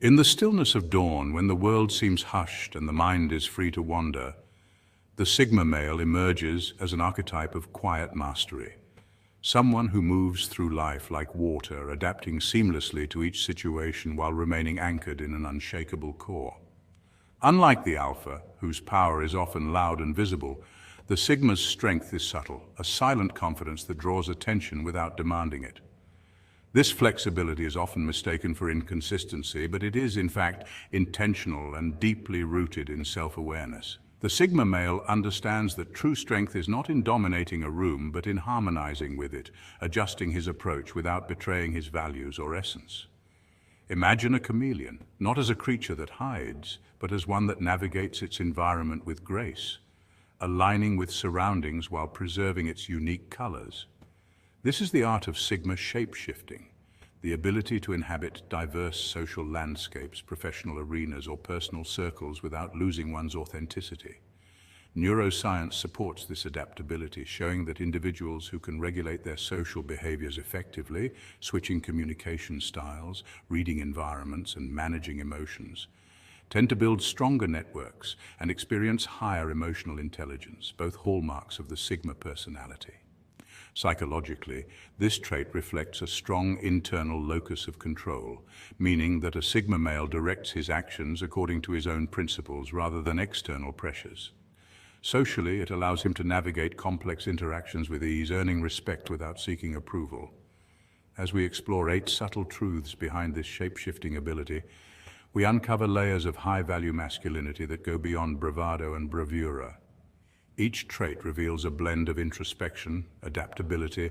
In the stillness of dawn, when the world seems hushed and the mind is free to wander, the Sigma male emerges as an archetype of quiet mastery, someone who moves through life like water, adapting seamlessly to each situation while remaining anchored in an unshakable core. Unlike the Alpha, whose power is often loud and visible, the Sigma's strength is subtle, a silent confidence that draws attention without demanding it. This flexibility is often mistaken for inconsistency, but it is, in fact, intentional and deeply rooted in self-awareness. The Sigma male understands that true strength is not in dominating a room, but in harmonizing with it, adjusting his approach without betraying his values or essence. Imagine a chameleon, not as a creature that hides, but as one that navigates its environment with grace, aligning with surroundings while preserving its unique colors. This is the art of Sigma shape-shifting, the ability to inhabit diverse social landscapes, professional arenas, or personal circles without losing one's authenticity. Neuroscience supports this adaptability, showing that individuals who can regulate their social behaviors effectively, switching communication styles, reading environments, and managing emotions, tend to build stronger networks and experience higher emotional intelligence, both hallmarks of the Sigma personality. Psychologically, this trait reflects a strong internal locus of control, meaning that a Sigma male directs his actions according to his own principles rather than external pressures. Socially, it allows him to navigate complex interactions with ease, earning respect without seeking approval. As we explore 8 subtle truths behind this shape-shifting ability, we uncover layers of high-value masculinity that go beyond bravado and bravura. Each trait reveals a blend of introspection, adaptability,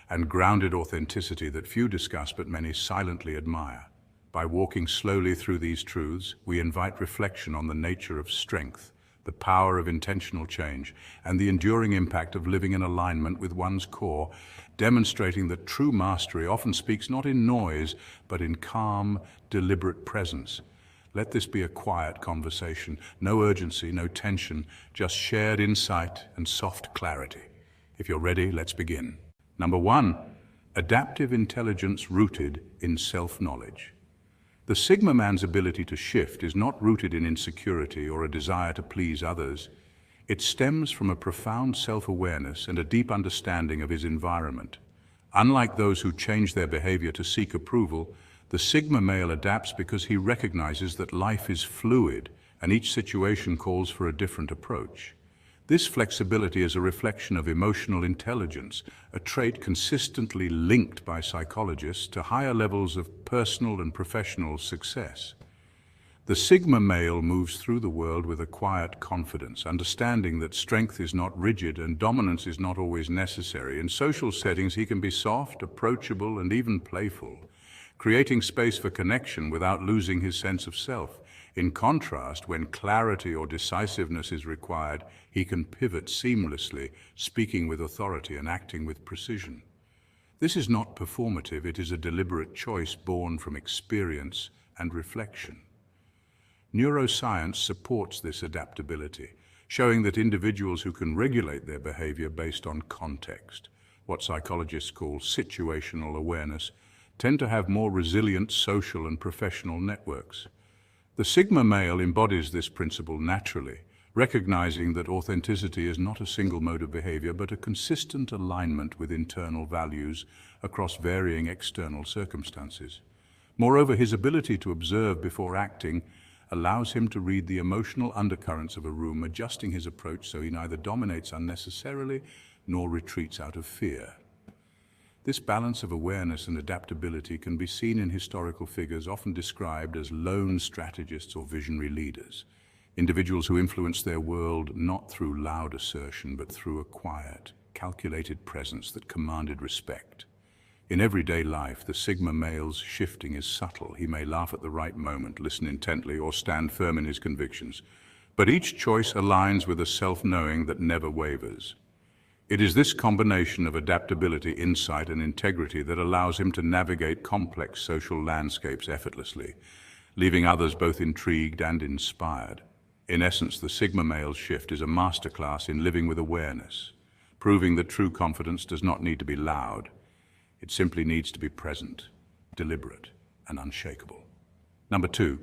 and grounded authenticity that few discuss but many silently admire. By walking slowly through these truths, we invite reflection on the nature of strength, the power of intentional change, and the enduring impact of living in alignment with one's core, demonstrating that true mastery often speaks not in noise, but in calm, deliberate presence. Let this be a quiet conversation, no urgency, no tension, just shared insight and soft clarity. If you're ready, let's begin. Number 1, adaptive intelligence rooted in self-knowledge. The Sigma man's ability to shift is not rooted in insecurity or a desire to please others. It stems from a profound self-awareness and a deep understanding of his environment. Unlike those who change their behavior to seek approval, the Sigma male adapts because he recognizes that life is fluid and each situation calls for a different approach. This flexibility is a reflection of emotional intelligence, a trait consistently linked by psychologists to higher levels of personal and professional success. The Sigma male moves through the world with a quiet confidence, understanding that strength is not rigid and dominance is not always necessary. In social settings, he can be soft, approachable, and even playful, creating space for connection without losing his sense of self. In contrast, when clarity or decisiveness is required, he can pivot seamlessly, speaking with authority and acting with precision. This is not performative, it is a deliberate choice born from experience and reflection. Neuroscience supports this adaptability, showing that individuals who can regulate their behavior based on context, what psychologists call situational awareness, tend to have more resilient social and professional networks. The Sigma male embodies this principle naturally, recognizing that authenticity is not a single mode of behavior, but a consistent alignment with internal values across varying external circumstances. Moreover, his ability to observe before acting allows him to read the emotional undercurrents of a room, adjusting his approach so he neither dominates unnecessarily nor retreats out of fear. This balance of awareness and adaptability can be seen in historical figures often described as lone strategists or visionary leaders, individuals who influence their world not through loud assertion but through a quiet, calculated presence that commanded respect. In everyday life, the Sigma male's shifting is subtle. He may laugh at the right moment, listen intently, or stand firm in his convictions, but each choice aligns with a self-knowing that never wavers. It is this combination of adaptability, insight, and integrity that allows him to navigate complex social landscapes effortlessly, leaving others both intrigued and inspired. In essence, the Sigma male's shift is a masterclass in living with awareness, proving that true confidence does not need to be loud. It simply needs to be present, deliberate, and unshakable. Number 2,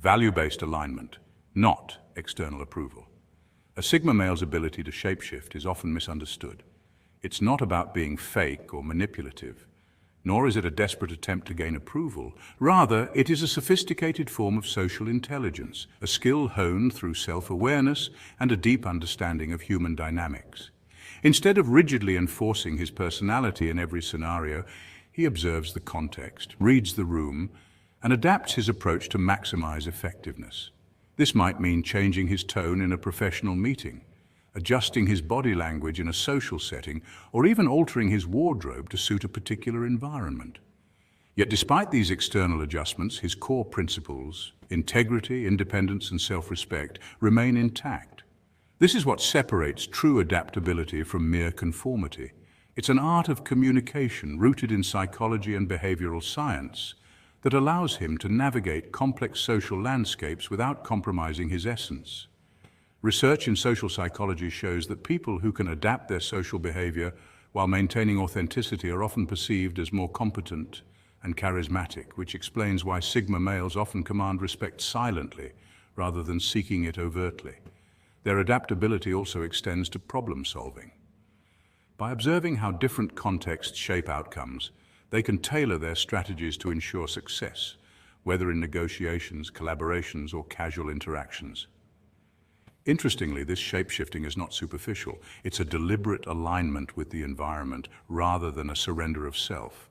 value-based alignment, not external approval. A Sigma male's ability to shapeshift is often misunderstood. It's not about being fake or manipulative, nor is it a desperate attempt to gain approval. Rather, it is a sophisticated form of social intelligence, a skill honed through self-awareness and a deep understanding of human dynamics. Instead of rigidly enforcing his personality in every scenario, he observes the context, reads the room, and adapts his approach to maximize effectiveness. This might mean changing his tone in a professional meeting, adjusting his body language in a social setting, or even altering his wardrobe to suit a particular environment. Yet despite these external adjustments, his core principles, integrity, independence, and self-respect, remain intact. This is what separates true adaptability from mere conformity. It's an art of communication rooted in psychology and behavioral science that allows him to navigate complex social landscapes without compromising his essence. Research in social psychology shows that people who can adapt their social behavior while maintaining authenticity are often perceived as more competent and charismatic, which explains why Sigma males often command respect silently rather than seeking it overtly. Their adaptability also extends to problem solving. By observing how different contexts shape outcomes, they can tailor their strategies to ensure success, whether in negotiations, collaborations, or casual interactions. Interestingly, this shape-shifting is not superficial. It's a deliberate alignment with the environment rather than a surrender of self.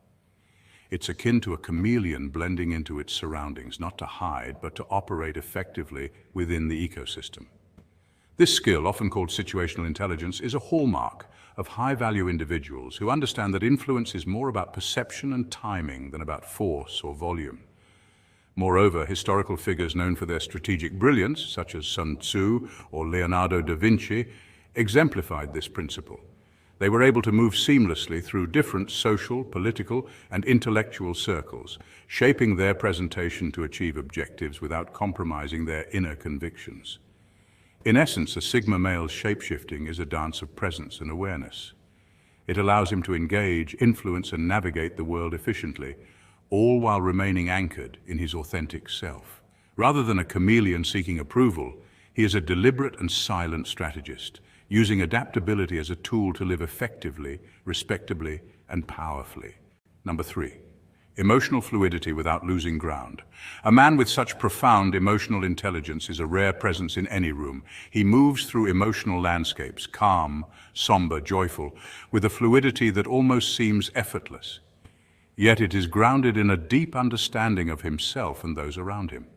It's akin to a chameleon blending into its surroundings, not to hide, but to operate effectively within the ecosystem. This skill, often called situational intelligence, is a hallmark of high-value individuals who understand that influence is more about perception and timing than about force or volume. Moreover, historical figures known for their strategic brilliance, such as Sun Tzu or Leonardo da Vinci, exemplified this principle. They were able to move seamlessly through different social, political, and intellectual circles, shaping their presentation to achieve objectives without compromising their inner convictions. In essence, a Sigma male's shape-shifting is a dance of presence and awareness. It allows him to engage, influence, and navigate the world efficiently, all while remaining anchored in his authentic self. Rather than a chameleon seeking approval, he is a deliberate and silent strategist, using adaptability as a tool to live effectively, respectably, and powerfully. Number 3. Emotional fluidity without losing ground. A man with such profound emotional intelligence is a rare presence in any room. He moves through emotional landscapes, calm, somber, joyful, with a fluidity that almost seems effortless. Yet it is grounded in a deep understanding of himself and those around him.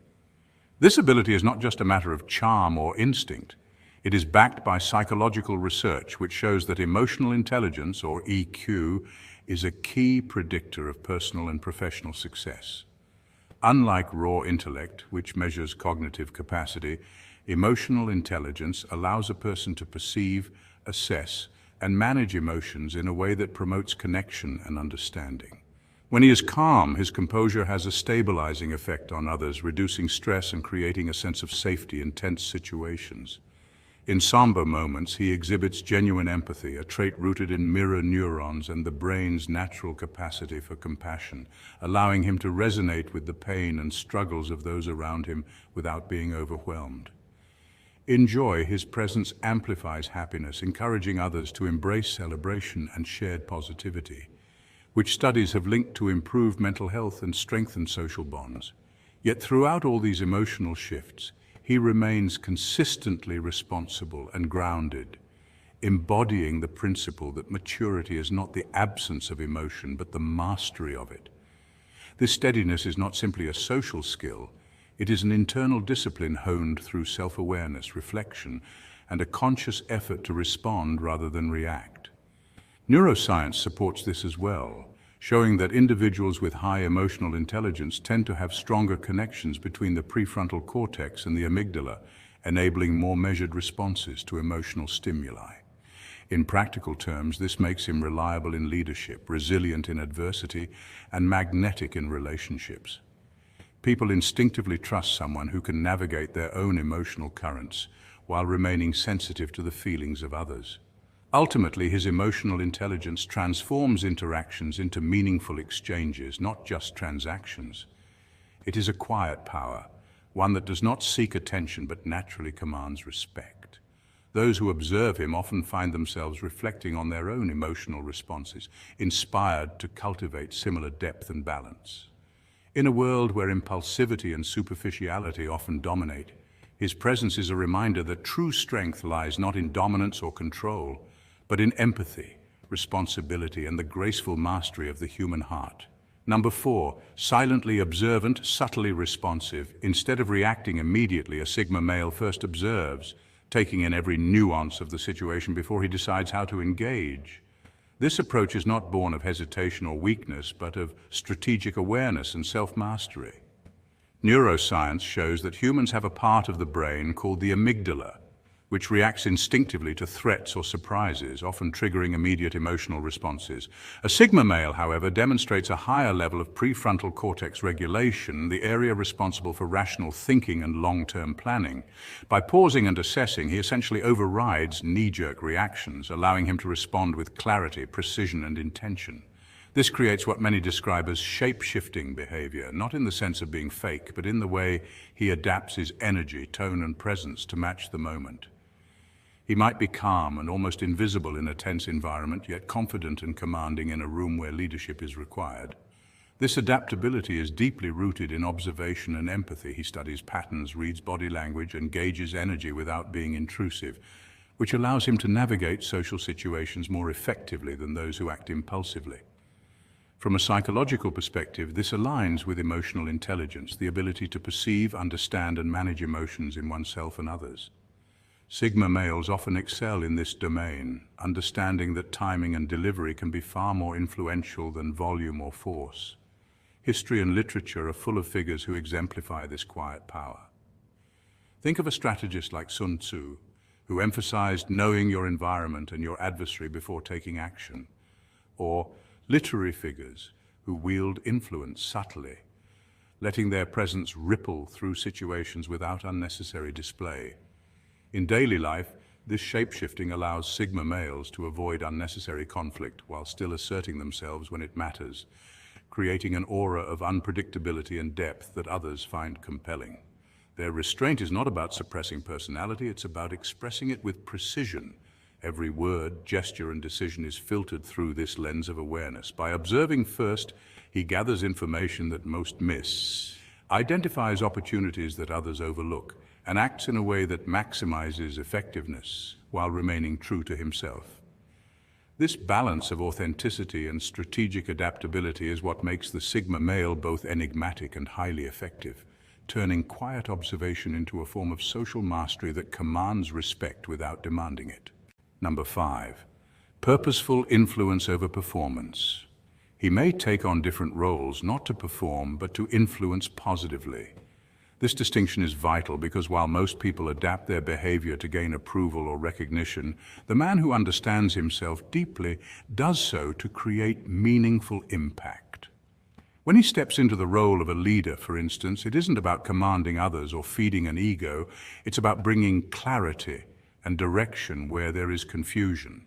This ability is not just a matter of charm or instinct. It is backed by psychological research which shows that emotional intelligence, or EQ, is a key predictor of personal and professional success. Unlike raw intellect, which measures cognitive capacity, emotional intelligence allows a person to perceive, assess, and manage emotions in a way that promotes connection and understanding. When he is calm, his composure has a stabilizing effect on others, reducing stress and creating a sense of safety in tense situations. In somber moments, he exhibits genuine empathy, a trait rooted in mirror neurons and the brain's natural capacity for compassion, allowing him to resonate with the pain and struggles of those around him without being overwhelmed. In joy, his presence amplifies happiness, encouraging others to embrace celebration and shared positivity, which studies have linked to improved mental health and strengthened social bonds. Yet throughout all these emotional shifts, he remains consistently responsible and grounded, embodying the principle that maturity is not the absence of emotion, but the mastery of it. This steadiness is not simply a social skill, it is an internal discipline honed through self-awareness, reflection, and a conscious effort to respond rather than react. Neuroscience supports this as well, showing that individuals with high emotional intelligence tend to have stronger connections between the prefrontal cortex and the amygdala, enabling more measured responses to emotional stimuli. In practical terms, this makes him reliable in leadership, resilient in adversity, and magnetic in relationships. People instinctively trust someone who can navigate their own emotional currents while remaining sensitive to the feelings of others. Ultimately, his emotional intelligence transforms interactions into meaningful exchanges, not just transactions. It is a quiet power, one that does not seek attention but naturally commands respect. Those who observe him often find themselves reflecting on their own emotional responses, inspired to cultivate similar depth and balance. In a world where impulsivity and superficiality often dominate, his presence is a reminder that true strength lies not in dominance or control, but in empathy, responsibility, and the graceful mastery of the human heart. Number 4, silently observant, subtly responsive. Instead of reacting immediately, a Sigma male first observes, taking in every nuance of the situation before he decides how to engage. This approach is not born of hesitation or weakness, but of strategic awareness and self-mastery. Neuroscience shows that humans have a part of the brain called the amygdala, which reacts instinctively to threats or surprises, often triggering immediate emotional responses. A Sigma male, however, demonstrates a higher level of prefrontal cortex regulation, the area responsible for rational thinking and long-term planning. By pausing and assessing, he essentially overrides knee-jerk reactions, allowing him to respond with clarity, precision, and intention. This creates what many describe as shape-shifting behavior, not in the sense of being fake, but in the way he adapts his energy, tone, and presence to match the moment. He might be calm and almost invisible in a tense environment, yet confident and commanding in a room where leadership is required. This adaptability is deeply rooted in observation and empathy. He studies patterns, reads body language, and gauges energy without being intrusive, which allows him to navigate social situations more effectively than those who act impulsively. From a psychological perspective, this aligns with emotional intelligence, the ability to perceive, understand, and manage emotions in oneself and others. Sigma males often excel in this domain, understanding that timing and delivery can be far more influential than volume or force. History and literature are full of figures who exemplify this quiet power. Think of a strategist like Sun Tzu, who emphasized knowing your environment and your adversary before taking action, or literary figures who wield influence subtly, letting their presence ripple through situations without unnecessary display. In daily life, this shape-shifting allows Sigma males to avoid unnecessary conflict while still asserting themselves when it matters, creating an aura of unpredictability and depth that others find compelling. Their restraint is not about suppressing personality, it's about expressing it with precision. Every word, gesture, and decision is filtered through this lens of awareness. By observing first, he gathers information that most miss, identifies opportunities that others overlook, and acts in a way that maximizes effectiveness while remaining true to himself. This balance of authenticity and strategic adaptability is what makes the Sigma male both enigmatic and highly effective, turning quiet observation into a form of social mastery that commands respect without demanding it. Number 5, purposeful influence over performance. He may take on different roles, not to perform, but to influence positively. This distinction is vital because while most people adapt their behavior to gain approval or recognition, the man who understands himself deeply does so to create meaningful impact. When he steps into the role of a leader, for instance, it isn't about commanding others or feeding an ego, it's about bringing clarity and direction where there is confusion.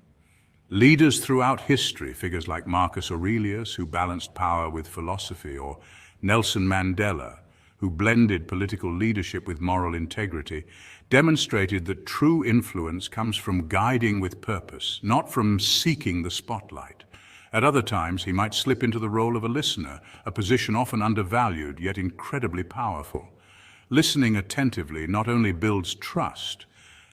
Leaders throughout history, figures like Marcus Aurelius, who balanced power with philosophy, or Nelson Mandela, who blended political leadership with moral integrity, demonstrated that true influence comes from guiding with purpose, not from seeking the spotlight. At other times, he might slip into the role of a listener, a position often undervalued, yet incredibly powerful. Listening attentively not only builds trust,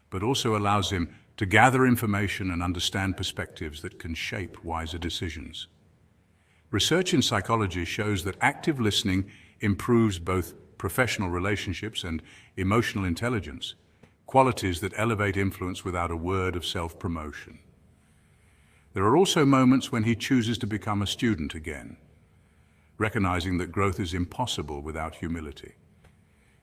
but also allows him to gather information and understand perspectives that can shape wiser decisions. Research in psychology shows that active listening improves both professional relationships and emotional intelligence, qualities that elevate influence without a word of self-promotion. There are also moments when he chooses to become a student again, recognizing that growth is impossible without humility.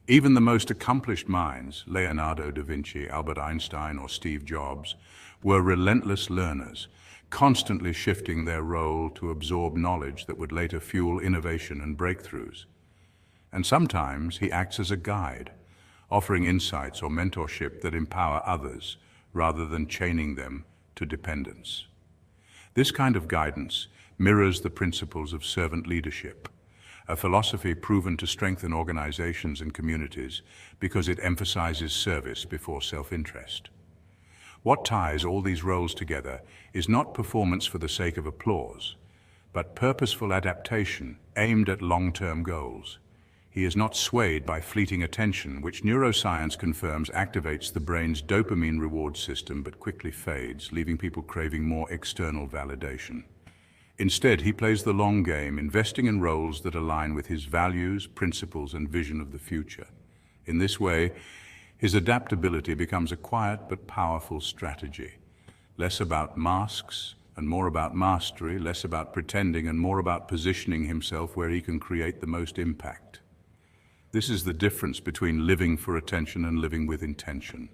Even the most accomplished minds, Leonardo da Vinci, Albert Einstein, or Steve Jobs, were relentless learners, constantly shifting their role to absorb knowledge that would later fuel innovation and breakthroughs. And sometimes he acts as a guide, offering insights or mentorship that empower others rather than chaining them to dependence. This kind of guidance mirrors the principles of servant leadership, a philosophy proven to strengthen organizations and communities because it emphasizes service before self-interest. What ties all these roles together is not performance for the sake of applause, but purposeful adaptation aimed at long-term goals. He is not swayed by fleeting attention, which neuroscience confirms activates the brain's dopamine reward system but quickly fades, leaving people craving more external validation. Instead, he plays the long game, investing in roles that align with his values, principles, and vision of the future. In this way, his adaptability becomes a quiet but powerful strategy. Less about masks and more about mastery, less about pretending and more about positioning himself where he can create the most impact. This is the difference between living for attention and living with intention.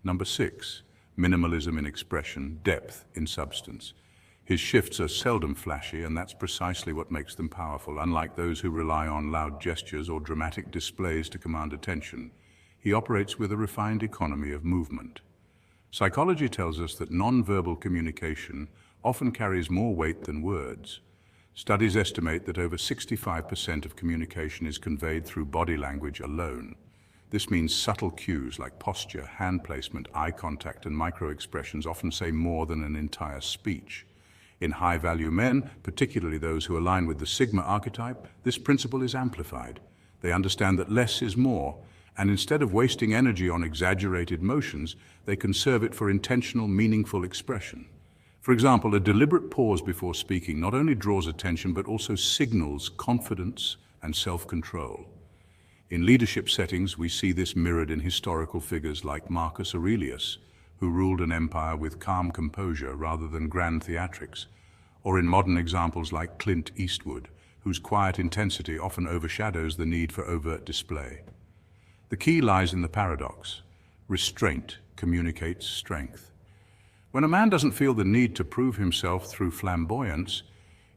Number 6, minimalism in expression, depth in substance. His shifts are seldom flashy, and that's precisely what makes them powerful. Unlike those who rely on loud gestures or dramatic displays to command attention, he operates with a refined economy of movement. Psychology tells us that nonverbal communication often carries more weight than words. Studies estimate that over 65% of communication is conveyed through body language alone. This means subtle cues like posture, hand placement, eye contact, and micro-expressions often say more than an entire speech. In high-value men, particularly those who align with the Sigma archetype, this principle is amplified. They understand that less is more, and instead of wasting energy on exaggerated motions, they conserve it for intentional, meaningful expression. For example, a deliberate pause before speaking not only draws attention but also signals confidence and self-control. In leadership settings, we see this mirrored in historical figures like Marcus Aurelius, who ruled an empire with calm composure rather than grand theatrics, or in modern examples like Clint Eastwood, whose quiet intensity often overshadows the need for overt display. The key lies in the paradox. Restraint communicates strength. When a man doesn't feel the need to prove himself through flamboyance,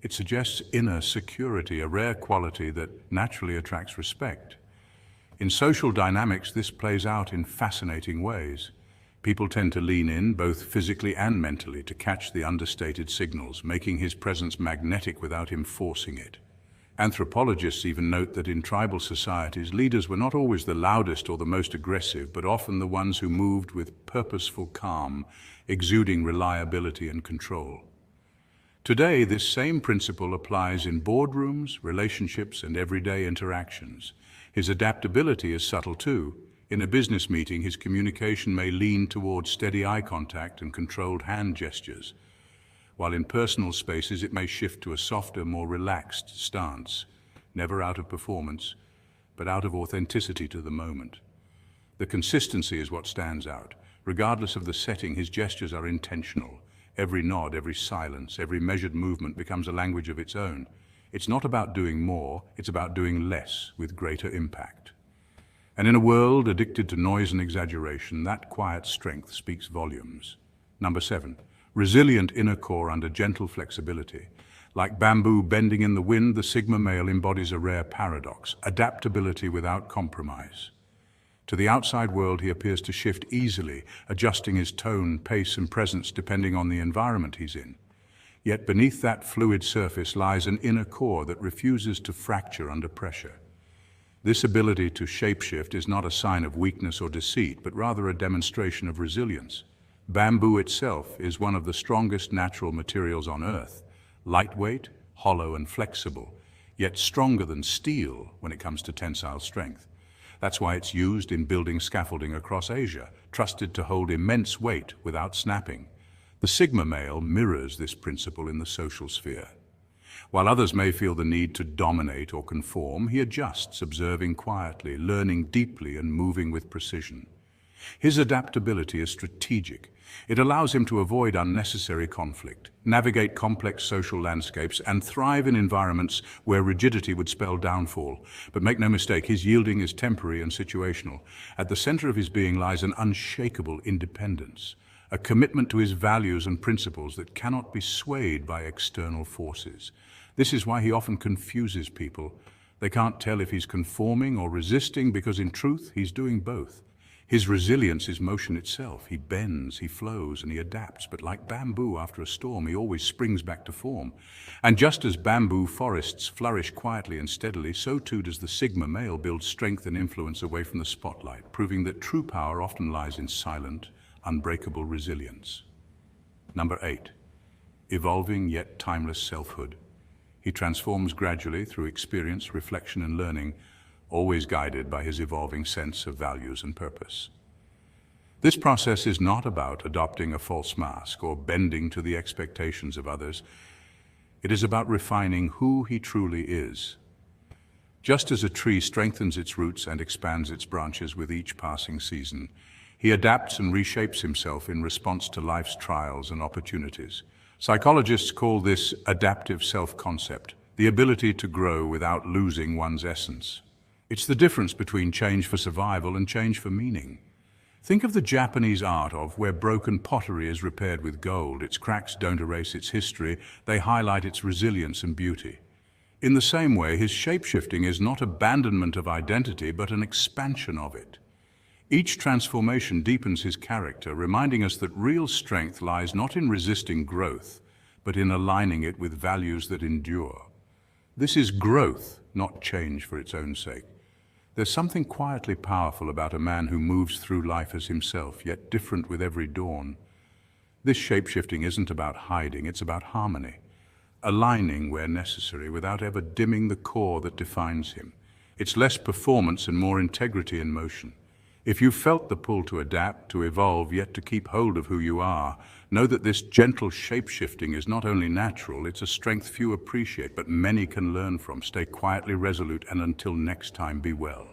it suggests inner security, a rare quality that naturally attracts respect. In social dynamics, this plays out in fascinating ways. People tend to lean in, both physically and mentally, to catch the understated signals, making his presence magnetic without him forcing it. Anthropologists even note that in tribal societies, leaders were not always the loudest or the most aggressive, but often the ones who moved with purposeful calm, exuding reliability and control. Today, this same principle applies in boardrooms, relationships, and everyday interactions. His adaptability is subtle too. In a business meeting, his communication may lean toward steady eye contact and controlled hand gestures, while in personal spaces it may shift to a softer, more relaxed stance, never out of performance, but out of authenticity to the moment. The consistency is what stands out. Regardless of the setting, his gestures are intentional. Every nod, every silence, every measured movement becomes a language of its own. It's not about doing more, it's about doing less with greater impact. And in a world addicted to noise and exaggeration, that quiet strength speaks volumes. Number 7. Resilient inner core under gentle flexibility. Like bamboo bending in the wind, the Sigma male embodies a rare paradox, adaptability without compromise. To the outside world, he appears to shift easily, adjusting his tone, pace, and presence depending on the environment he's in. Yet beneath that fluid surface lies an inner core that refuses to fracture under pressure. This ability to shapeshift is not a sign of weakness or deceit, but rather a demonstration of resilience. Bamboo itself is one of the strongest natural materials on Earth, lightweight, hollow, and flexible, yet stronger than steel when it comes to tensile strength. That's why it's used in building scaffolding across Asia, trusted to hold immense weight without snapping. The Sigma male mirrors this principle in the social sphere. While others may feel the need to dominate or conform, he adjusts, observing quietly, learning deeply, and moving with precision. His adaptability is strategic. It allows him to avoid unnecessary conflict, navigate complex social landscapes, and thrive in environments where rigidity would spell downfall. But make no mistake, his yielding is temporary and situational. At the center of his being lies an unshakable independence, a commitment to his values and principles that cannot be swayed by external forces. This is why he often confuses people. They can't tell if he's conforming or resisting because in truth, he's doing both. His resilience is motion itself. He bends, he flows, and he adapts, but like bamboo after a storm, he always springs back to form. And just as bamboo forests flourish quietly and steadily, so too does the Sigma male build strength and influence away from the spotlight, proving that true power often lies in silent, unbreakable resilience. Number 8. Evolving yet timeless selfhood. He transforms gradually through experience, reflection, and learning, always guided by his evolving sense of values and purpose. This process is not about adopting a false mask or bending to the expectations of others. It is about refining who he truly is. Just as a tree strengthens its roots and expands its branches with each passing season, he adapts and reshapes himself in response to life's trials and opportunities. Psychologists call this adaptive self-concept, the ability to grow without losing one's essence. It's the difference between change for survival and change for meaning. Think of the Japanese art of where broken pottery is repaired with gold. Its cracks don't erase its history, they highlight its resilience and beauty. In the same way, his shape-shifting is not abandonment of identity, but an expansion of it. Each transformation deepens his character, reminding us that real strength lies not in resisting growth, but in aligning it with values that endure. This is growth, not change for its own sake. There's something quietly powerful about a man who moves through life as himself, yet different with every dawn. This shape-shifting isn't about hiding, it's about harmony, aligning where necessary without ever dimming the core that defines him. It's less performance and more integrity in motion. If you felt the pull to adapt, to evolve, yet to keep hold of who you are, know that this gentle shape-shifting is not only natural, it's a strength few appreciate, but many can learn from. Stay quietly resolute, and until next time, be well.